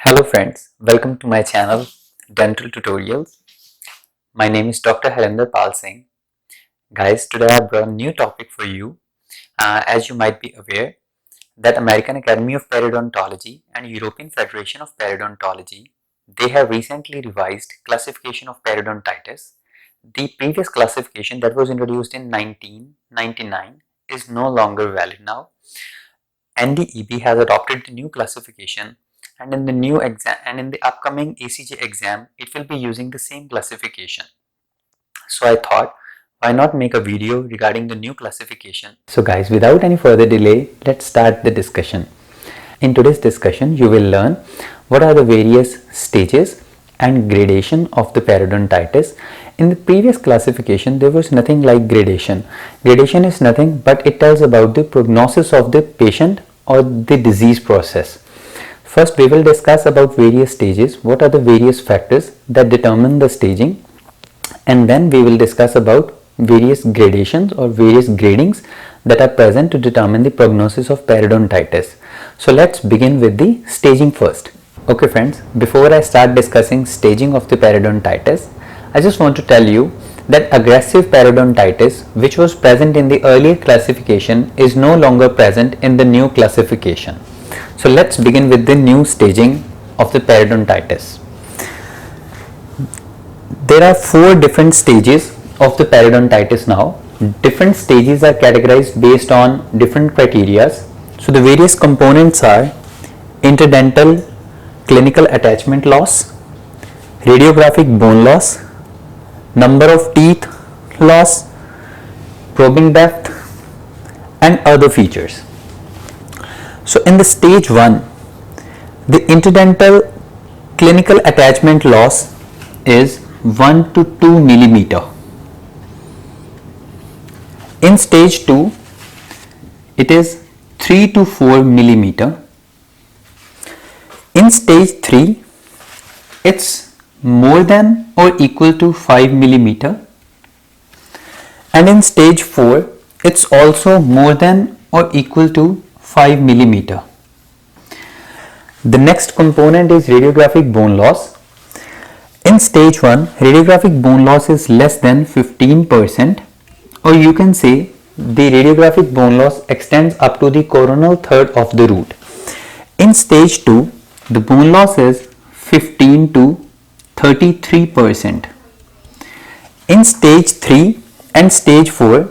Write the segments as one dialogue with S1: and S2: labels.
S1: Hello friends, welcome to my channel Dental Tutorials. My name is Dr. Harinder Pal Singh. Guys, today I brought a new topic for you. As you might be aware that American Academy of Periodontology and European Federation of Periodontology, they have recently revised classification of periodontitis. The previous classification that was introduced in 1999 is no longer valid now. NDEB has adopted the new classification, and in the new exam and in the upcoming ACJ exam it will be using the same classification. So I thought, why not make a video regarding the new classification. So guys, without any further delay, let's start the discussion. In today's discussion you will learn what are the various stages and gradation of the periodontitis. In the previous classification there was nothing like gradation. Gradation is nothing but it tells about the prognosis of the patient or the disease process. First we will discuss about various stages, what are the various factors that determine the staging, and then we will discuss about various gradations or various gradings that are present to determine the prognosis of periodontitis. So let's begin with the staging first. Okay friends, before I start discussing staging of the periodontitis, I just want to tell you that aggressive periodontitis, which was present in the earlier classification, is no longer present in the new classification. So let's begin with the new staging of the periodontitis. There are 4 different stages of the periodontitis now. Different stages are categorized based on different criteria. So the various components are interdental clinical attachment loss, radiographic bone loss, number of teeth loss, probing depth, and other features. So in the stage 1, the interdental clinical attachment loss is 1 to 2 millimeter. In stage 2, it is 3 to 4 millimeter. In stage 3, it's more than or equal to 5 millimeter, and in stage 4 it's also more than or equal to 5 millimeter. The next component is radiographic bone loss. In stage 1, radiographic bone loss is less than 15%, or you can say the radiographic bone loss extends up to the coronal third of the root. In stage 2, the bone loss is 15 to 33%. In stage 3 and stage 4,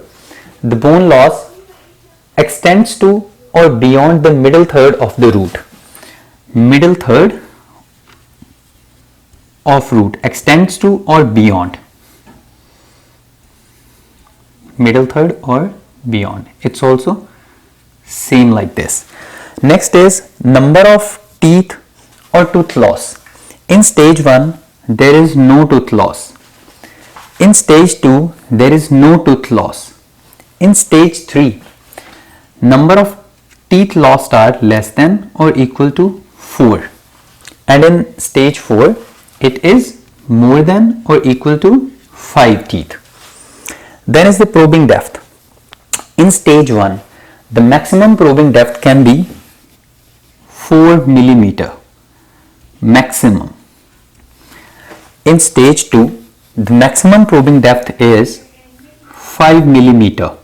S1: the bone loss extends to or beyond the middle third of the root. Middle third of root extends to or beyond. Middle third or beyond. It's also same like this. Next is number of teeth or tooth loss. In stage 1, there is no tooth loss. In stage 2, there is no tooth loss. In stage 3, number of teeth lost are less than or equal to 4. And in stage 4, it is more than or equal to 5 teeth. Then is the probing depth. In stage 1, the maximum probing depth can be 4 millimeter. Maximum. In stage 2, the maximum probing depth is 5 millimeter.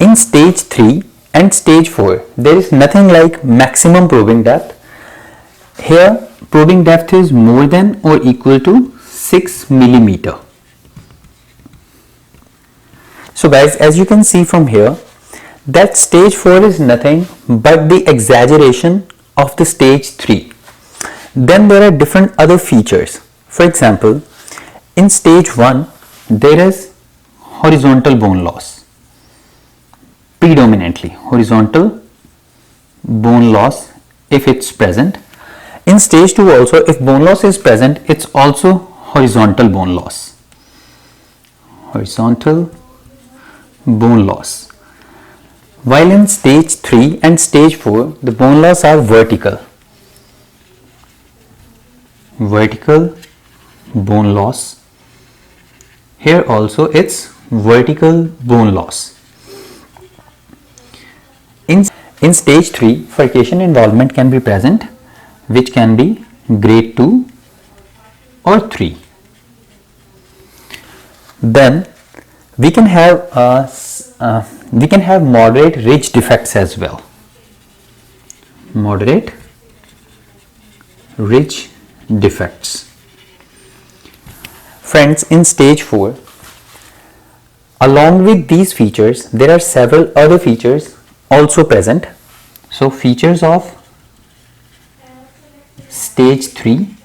S1: In stage 3 and stage 4, there is nothing like maximum probing depth. Here, probing depth is more than or equal to 6 millimeter. So guys, as you can see from here, that stage 4 is nothing but the exaggeration of the stage 3. Then there are different other features. For example, in stage 1, there is horizontal bone loss. Predominantly horizontal bone loss if it's present. In stage 2 also, if bone loss is present, it's also horizontal bone loss. Horizontal bone loss. While in stage 3 and stage 4, the bone loss are vertical. Vertical bone loss. Here also it's vertical bone loss. In stage 3, furcation involvement can be present, which can be grade 2 or 3. Then we can have moderate ridge defects as well. Moderate ridge defects. Friends, in stage 4, along with these features, there are several other features also present. So features of stage 3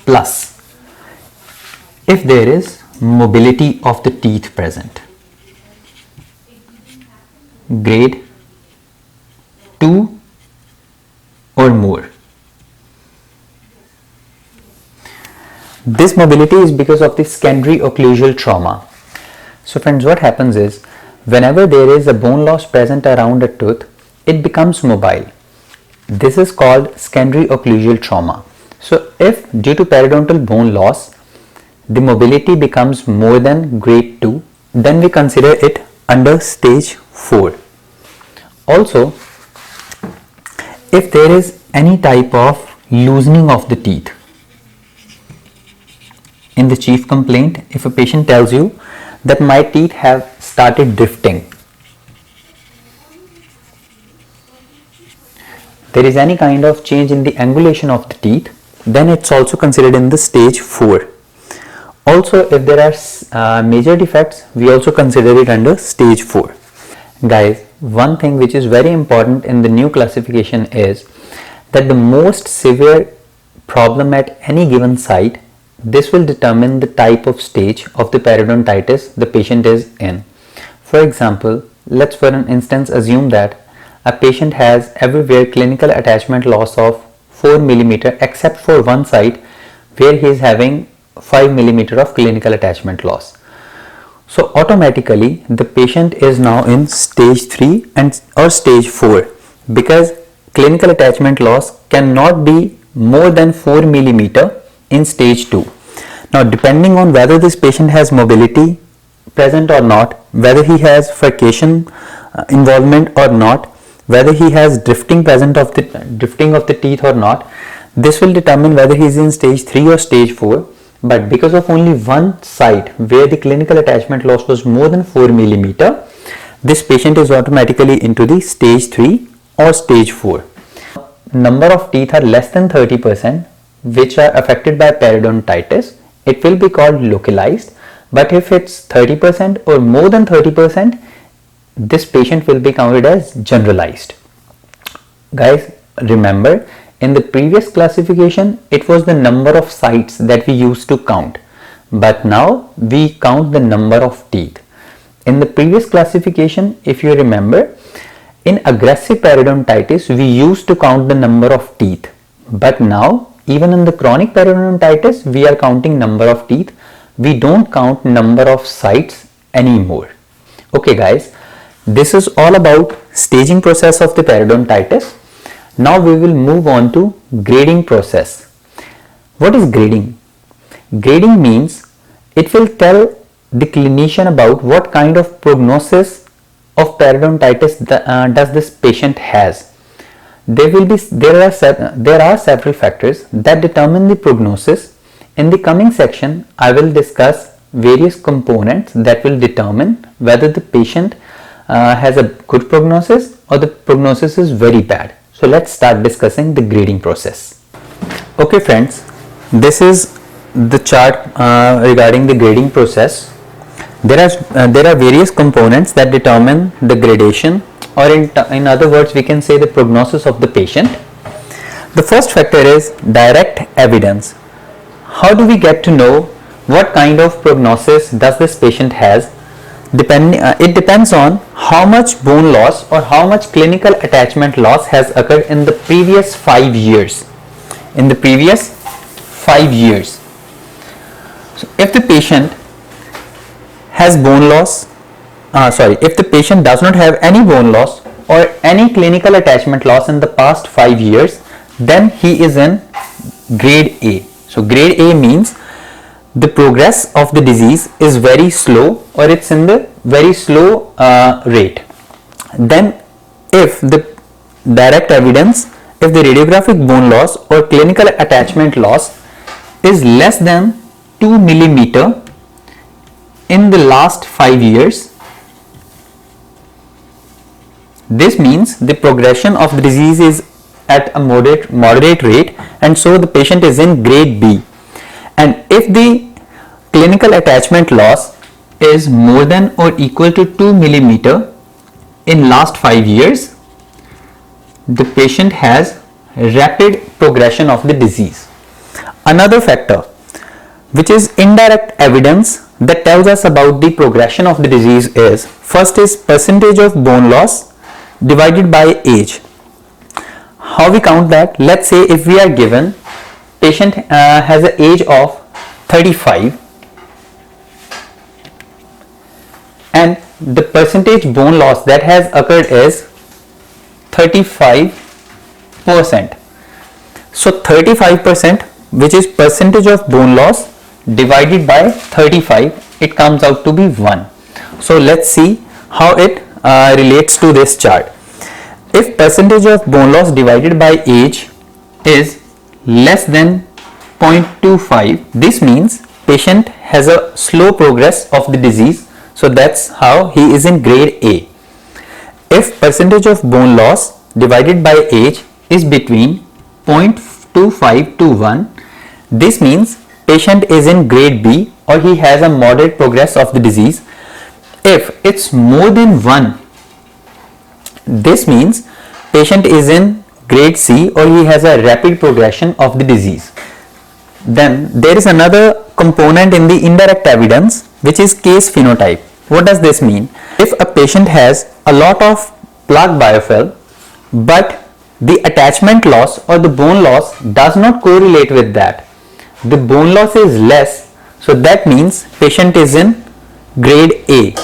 S1: plus, if there is mobility of the teeth present, grade 2 or more. This mobility is because of the secondary occlusal trauma. So friends, what happens is, whenever there is a bone loss present around a tooth, it becomes mobile. This is called secondary occlusal trauma. So if due to periodontal bone loss, the mobility becomes more than grade 2, then we consider it under stage 4. Also, if there is any type of loosening of the teeth, in the chief complaint, if a patient tells you that my teeth have started drifting, there is any kind of change in the angulation of the teeth, then it's also considered in the stage 4. Also, if there are major defects, we also consider it under stage 4. Guys, one thing which is very important in the new classification is that the most severe problem at any given site, this will determine the type of stage of the periodontitis the patient is in. For example, let's for an instance assume that a patient has everywhere clinical attachment loss of 4 mm except for one site where he is having 5 mm of clinical attachment loss. So automatically the patient is now in stage 3 or stage 4, because clinical attachment loss cannot be more than 4 mm in stage 2. Now, depending on whether this patient has mobility present or not, whether he has furcation involvement or not, whether he has drifting of the teeth or not, this will determine whether he is in stage 3 or stage 4. But because of only one site where the clinical attachment loss was more than 4 mm, this patient is automatically into the stage 3 or stage 4. Number of teeth are less than 30% which are affected by periodontitis, it will be called localized. But if it's 30% or more than 30%, this patient will be counted as generalized. Guys, remember, in the previous classification, it was the number of sites that we used to count, but now we count the number of teeth. In the previous classification, if you remember, in aggressive periodontitis, we used to count the number of teeth, but now even in the chronic periodontitis, we are counting number of teeth. We don't count number of sites anymore. Okay guys, this is all about staging process of the periodontitis. Now we will move on to grading process. What is grading? Grading means it will tell the clinician about what kind of prognosis of periodontitis does this patient has. There are several factors that determine the prognosis. In the coming section, I will discuss various components that will determine whether the patient has a good prognosis or the prognosis is very bad. So let's start discussing the grading process. Okay friends, this is the chart regarding the grading process. There are various components that determine the gradation, or in other words we can say the prognosis of the patient. The first factor is direct evidence. How do we get to know what kind of prognosis does this patient has? It depends on how much bone loss or how much clinical attachment loss has occurred in the previous 5 years. So if the patient has bone loss, if the patient does not have any bone loss or any clinical attachment loss in the past 5 years, then he is in grade A. So grade A means the progress of the disease is very slow, or it's in the very slow rate. Then if the direct evidence, if the radiographic bone loss or clinical attachment loss is less than 2 millimeter in the last 5 years, this means the progression of the disease is at a moderate rate, and so the patient is in grade B. And if the clinical attachment loss is more than or equal to 2 millimeter in last 5 years, the patient has rapid progression of the disease. Another factor which is indirect evidence that tells us about the progression of the disease is, first is percentage of bone loss divided by age. How we count that? Let's say if we are given patient has an age of 35 and the percentage bone loss that has occurred is 35%. So 35%, which is percentage of bone loss divided by 35, it comes out to be 1. So let's see how it relates to this chart. If percentage of bone loss divided by age is less than 0.25, this means patient has a slow progress of the disease, so that's how he is in grade A. If percentage of bone loss divided by age is between 0.25 to 1, this means patient is in grade B, or he has a moderate progress of the disease. If it's more than 1, this means patient is in grade C, or he has a rapid progression of the disease. Then there is another component in the indirect evidence, which is case phenotype. What does this mean? If a patient has a lot of plaque biofilm, but the attachment loss or the bone loss does not correlate with that, the bone loss is less, so that means patient is in grade A.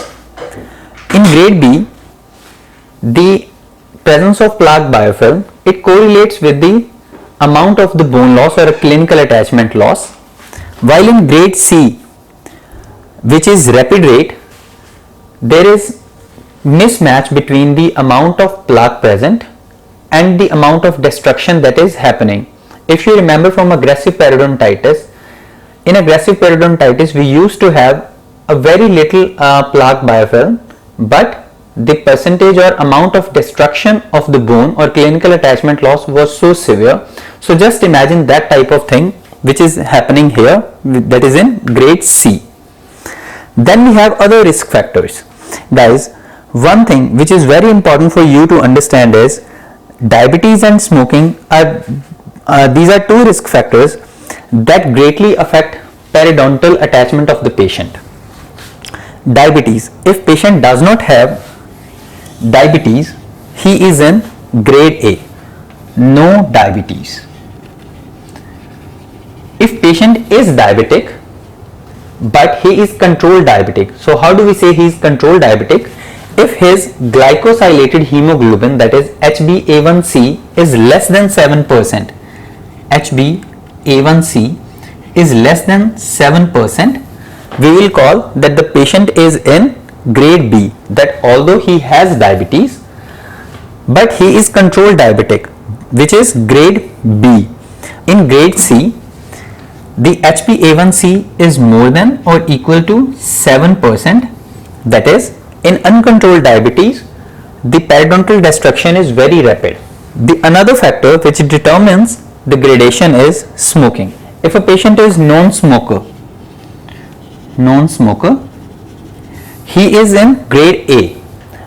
S1: In grade B, the presence of plaque biofilm, it correlates with the amount of the bone loss or a clinical attachment loss, while in grade C, which is rapid rate, there is mismatch between the amount of plaque present and the amount of destruction that is happening. If you remember from aggressive periodontitis, in aggressive periodontitis we used to have a very little plaque biofilm, but the percentage or amount of destruction of the bone or clinical attachment loss was so severe. So just imagine that type of thing which is happening here, that is in grade C. Then we have other risk factors. Guys, one thing which is very important for you to understand is diabetes and smoking are these are two risk factors that greatly affect periodontal attachment of the patient. Diabetes, if patient does not have diabetes, he is in grade A, no diabetes. If patient is diabetic but he is controlled diabetic, so how do we say he is controlled diabetic? If his glycosylated hemoglobin, that is HbA1c, is less than 7%, HbA1c is less than 7%, we will call that the patient is in grade B, that although he has diabetes but he is controlled diabetic, which is grade B. In grade C, the HbA1c is more than or equal to 7%, that is in uncontrolled diabetes the periodontal destruction is very rapid. The another factor which determines the gradation is smoking. If a patient is non-smoker, he is in grade A,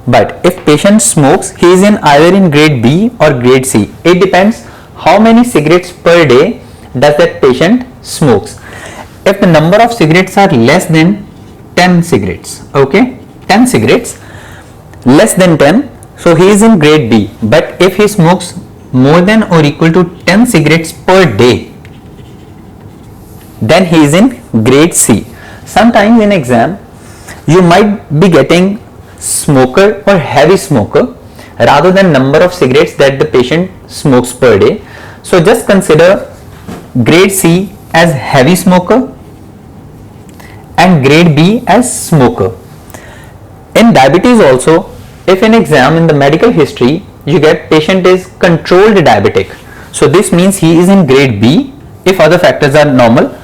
S1: but if patient smokes, he is in either in grade B or grade C. It depends how many cigarettes per day does that patient smokes. If the number of cigarettes are less than 10 cigarettes, okay, 10 cigarettes less than 10, so he is in grade B. But if he smokes more than or equal to 10 cigarettes per day, then he is in grade C. Sometimes in exam you might be getting smoker or heavy smoker rather than number of cigarettes that the patient smokes per day. So just consider grade C as heavy smoker and grade B as smoker. In diabetes also, if in exam in the medical history you get patient is controlled diabetic, so this means he is in grade B if other factors are normal,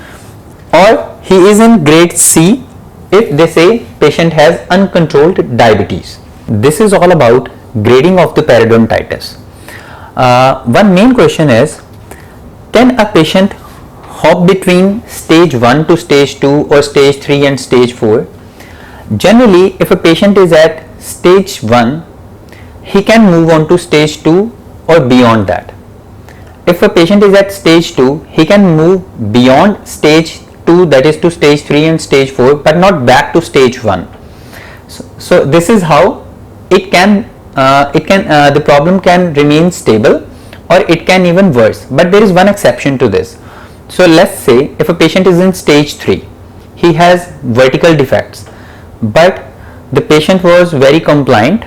S1: or he is in grade C if they say patient has uncontrolled diabetes. This is all about grading of the periodontitis. One main question is, can a patient hop between stage 1 to stage 2 or stage 3 and stage 4? Generally, if a patient is at stage 1, he can move on to stage 2 or beyond that. If a patient is at stage 2, he can move beyond stage 2, that is to stage 3 and stage 4, but not back to stage 1. So this is how it can the problem can remain stable, or it can even worse, but there is one exception to this. So let's say if a patient is in stage 3, he has vertical defects, but the patient was very compliant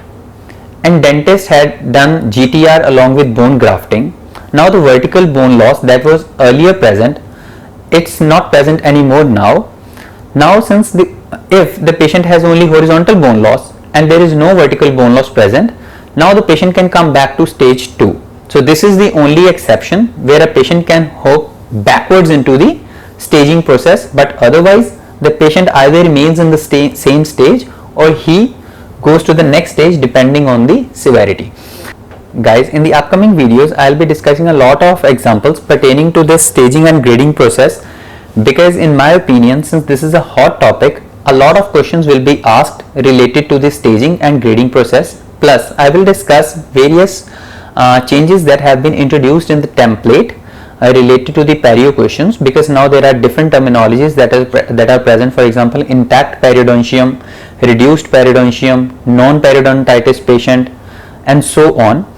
S1: and dentist had done GTR along with bone grafting. Now the vertical bone loss that was earlier present, it's not present anymore now. Now since if the patient has only horizontal bone loss and there is no vertical bone loss present, now the patient can come back to stage 2. So this is the only exception where a patient can hop backwards into the staging process, but otherwise the patient either remains in the same stage or he goes to the next stage depending on the severity. Guys, in the upcoming videos I will be discussing a lot of examples pertaining to this staging and grading process, because in my opinion, since this is a hot topic, a lot of questions will be asked related to the staging and grading process. Plus I will discuss various changes that have been introduced in the template related to the perio questions, because now there are different terminologies that are present. For example, intact periodontium, reduced periodontium, non-periodontitis patient, and so on.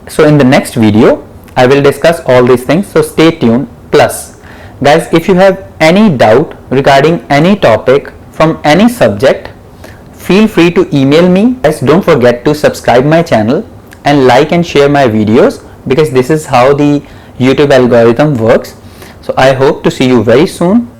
S1: So in the next video I will discuss all these things, so stay tuned. Plus guys, if you have any doubt regarding any topic from any subject, feel free to email me. Guys, don't forget to subscribe my channel and like and share my videos, because this is how the YouTube algorithm works. So I hope to see you very soon.